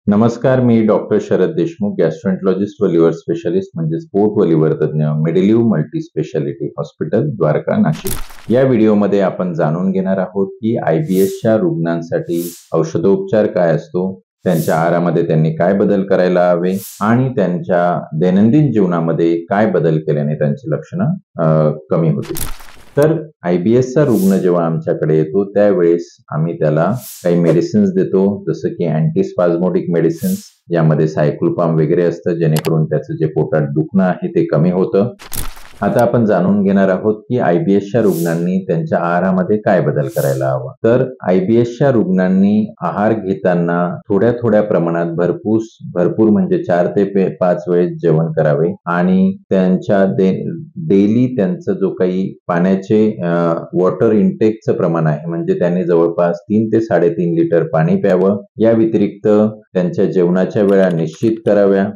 नमस्कार, मी doctor Sharad Deshmukh, gastroenterologist व लिव्हर स्पेशालिस्ट म्हणजे पोट व लिव्हर तज्ञ, Medilive multi speciality hospital, Dwarka, Nashik. या व्हिडिओमध्ये आपण जाणून घेणार आहोत की IBSच्या रुग्णांसाठी औषधोपचार काय असतो, त्यांच्या आहारामध्ये त्यांनी काय बदल करायला हवे आणि त्यांच्या दैनंदिन जीवनामध्ये काय बदल केल्याने त्यांची लक्षणं कमी होतील. तर IBSचा रुग्ण जेव्हा आमच्याकडे येतो त्यावेळेस आम्ही त्याला काही मेडिसिन्स देतो, जसं की अँटीस्पाझमोटिक मेडिसिन्स, यामध्ये सायक्लोपाम वगैरे असतं, जेणेकरून त्याचं जे पोटात दुखणं आहे ते कमी होतं. आता आपण जाणून घेणार आहोत की IBSच्या रुग्णांनी त्यांच्या आहारामध्ये काय बदल करायला हवा. तर IBSच्या रुग्णांनी आहार घेताना थोड्या थोड्या प्रमाणात भरपूर म्हणजे 4 ते 5 वेळेस जेवण करावे आणि त्यांच्या डेली त्यांचं जो काही पाण्याचे वॉटर इनटेकचं प्रमाण आहे, म्हणजे त्यांनी जवळपास 3 ते 3.5 लिटर पाणी प्यावं. या व्यतिरिक्त त्यांच्या जेवणाच्या वेळा निश्चित कराव्या.